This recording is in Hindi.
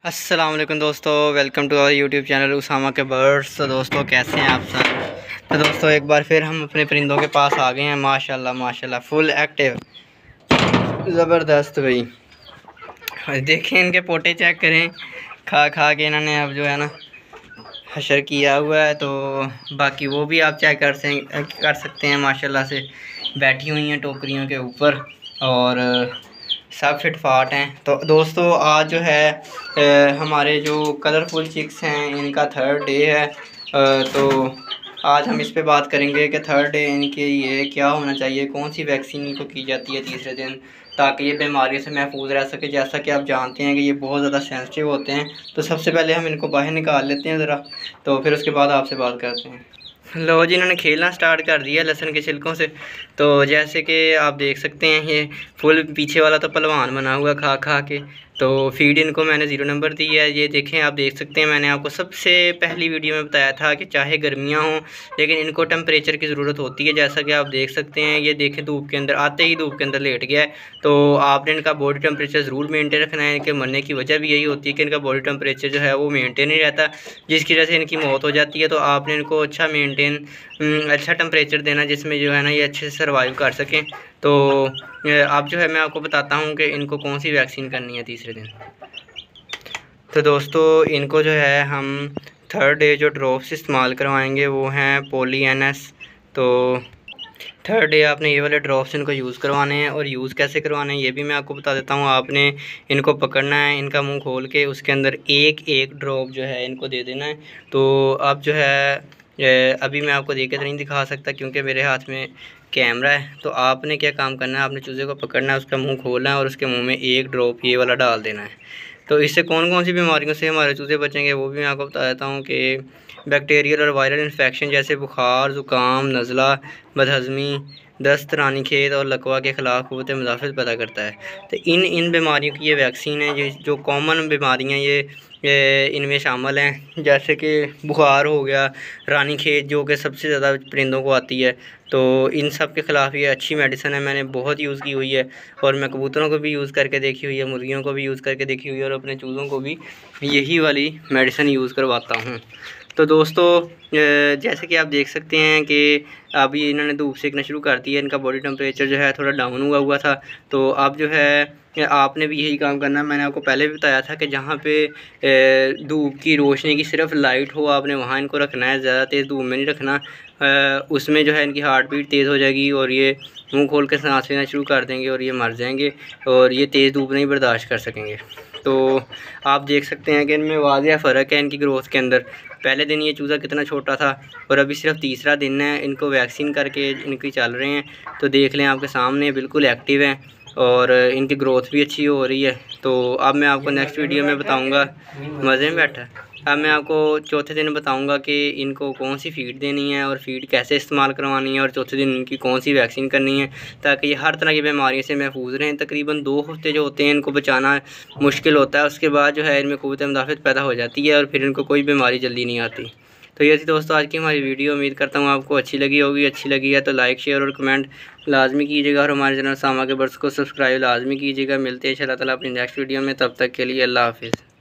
अस्सलाम वालेकुम दोस्तों, welcome to our YouTube channel Usama के बर्ड्स। तो दोस्तों कैसे हैं आप सब। तो दोस्तों एक बार फिर हम अपने परिंदों के पास आ गए हैं। माशाल्लाह माशाल्लाह फुल एक्टिव, ज़बरदस्त भाई। देखें इनके पोटे चेक करें, खा खा के इन्होंने अब जो है ना हशर किया हुआ है। तो बाकी वो भी आप चेक कर सकते हैं। माशाल्लाह से बैठी हुई हैं टोकरियों के ऊपर और सब फिट फाट हैं। तो दोस्तों आज जो है हमारे जो कलरफुल चिक्स हैं इनका थर्ड डे है। तो आज हम इस पे बात करेंगे कि थर्ड डे इनके लिए क्या होना चाहिए, कौन सी वैक्सीन इनको की जाती है तीसरे दिन, ताकि ये बीमारियों से महफूज रह सके। जैसा कि आप जानते हैं कि ये बहुत ज़्यादा सेंसिटिव होते हैं। तो सबसे पहले हम इनको बाहर निकाल लेते हैं ज़रा, तो फिर उसके बाद आपसे बात करते हैं। लो जी, इन्होंने खेलना स्टार्ट कर दिया लहसुन के छिलकों से। तो जैसे कि आप देख सकते हैं ये फुल पीछे वाला तो पहलवान बना हुआ खा खा के। तो फीड इनको मैंने 0 नंबर दी है। ये देखें, आप देख सकते हैं मैंने आपको सबसे पहली वीडियो में बताया था कि चाहे गर्मियां हों लेकिन इनको टेम्परेचर की ज़रूरत होती है। जैसा कि आप देख सकते हैं ये देखें धूप के अंदर आते ही धूप के अंदर लेट गया है। तो आपने इनका बॉडी टेम्परेचर ज़रूर मेंटेन रखना है। इनके मरने की वजह भी यही होती है कि इनका बॉडी टेम्परेचर जो है वो मेंटेन नहीं रहता, जिसकी वजह से इनकी मौत हो जाती है। तो आपने इनको अच्छा अच्छा टेम्परेचर देना जिसमें जो है ना ये अच्छे से सर्वाइव कर सकें। तो अब जो है मैं आपको बताता हूँ कि इनको कौन सी वैक्सीन करनी है तीसरे दिन। तो दोस्तों इनको जो है हम थर्ड डे जो ड्रॉप्स इस्तेमाल करवाएंगे वो हैं पोली NS। तो थर्ड डे आपने ये वाले ड्रॉप्स इनको यूज़ करवाने हैं, और यूज़ कैसे करवाने हैं ये भी मैं आपको बता देता हूँ। आपने इनको पकड़ना है, इनका मुंह खोल के उसके अंदर एक एक ड्रॉप जो है इनको दे देना है। तो अब जो है अभी मैं आपको दे के तो नहीं दिखा सकता क्योंकि मेरे हाथ में कैमरा है। तो आपने क्या काम करना है, आपने चूज़े को पकड़ना है, उसका मुँह खोलना है और उसके मुँह में एक ड्रॉप ये वाला डाल देना है। तो इससे कौन कौन सी बीमारियों से हमारे चूज़े बचेंगे वो भी मैं आपको बता देता हूँ कि बैक्टीरियल और वायरल इन्फेक्शन जैसे बुखार, ज़ुकाम, नज़ला, बदहज़मी, दस्त, रानीखेत और लकवा के ख़िलाफ़ क़ुव्वत मुदाफ़अत पैदा करता है। तो इन बीमारियों की ये वैक्सीन है जो कॉमन बीमारियाँ ये इनमें शामिल हैं। जैसे कि बुखार हो गया, रानीखेत जो कि सबसे ज़्यादा परिंदों को आती है। तो इन सब के ख़िलाफ़ ये अच्छी मेडिसिन है, मैंने बहुत यूज़ की हुई है। और मैं कबूतरों को भी यूज़ करके देखी हुई है, मुर्गियों को भी यूज़ करके देखी हुई है, और अपने चूज़ों को भी यही वाली मेडिसिन यूज़ करवाता हूँ। तो दोस्तों जैसे कि आप देख सकते हैं कि अभी इन्होंने धूप सेकना शुरू कर दिया। इनका बॉडी टेम्परेचर जो है थोड़ा डाउन हुआ था। तो अब जो है आपने भी यही काम करना है। मैंने आपको पहले भी बताया था कि जहाँ पे धूप की रोशनी की सिर्फ लाइट हो आपने वहाँ इनको रखना है, ज़्यादा तेज़ धूप में नहीं रखना। उसमें जो है इनकी हार्ट बीट तेज़ हो जाएगी और ये मुँह खोल के सांस लेना शुरू कर देंगे और ये मर जाएंगे और ये तेज़ धूप नहीं बर्दाश्त कर सकेंगे। तो आप देख सकते हैं कि इनमें वाज़ेह फ़र्क है इनकी ग्रोथ के अंदर। पहले दिन ये चूज़ा कितना छोटा था और अभी सिर्फ तीसरा दिन है, इनको वैक्सीन करके इनकी चल रहे हैं। तो देख लें आपके सामने बिल्कुल एक्टिव हैं और इनकी ग्रोथ भी अच्छी हो रही है। तो अब मैं आपको नेक्स्ट वीडियो में बताऊंगा, मज़े में बैठा। अब मैं आपको चौथे दिन बताऊंगा कि इनको कौन सी फ़ीड देनी है और फ़ीड कैसे इस्तेमाल करवानी है, और चौथे दिन इनकी कौन सी वैक्सीन करनी है ताकि ये हर तरह की बीमारियों से महफूज रहें। तकरीबन 2 हफ्ते जो होते हैं इनको बचाना मुश्किल होता है, उसके बाद जो है इनमें क़ुव्वत मुदाफ़अत पैदा हो जाती है और फिर इनको कोई बीमारी जल्दी नहीं आती। तो ये थी दोस्तों आज की हमारी वीडियो। उम्मीद करता हूँ आपको अच्छी लगी होगी। अच्छी लगी है तो लाइक, शेयर और कमेंट लाजमी कीजिएगा, और हमारे चैनल उसामा के बर्ड्स को सब्सक्राइब लाजमी कीजिएगा। मिलते हैं इंशाअल्लाह ताला अपनी नेक्स्ट वीडियो में, तब तक के लिए अल्लाह हाफ़िज़।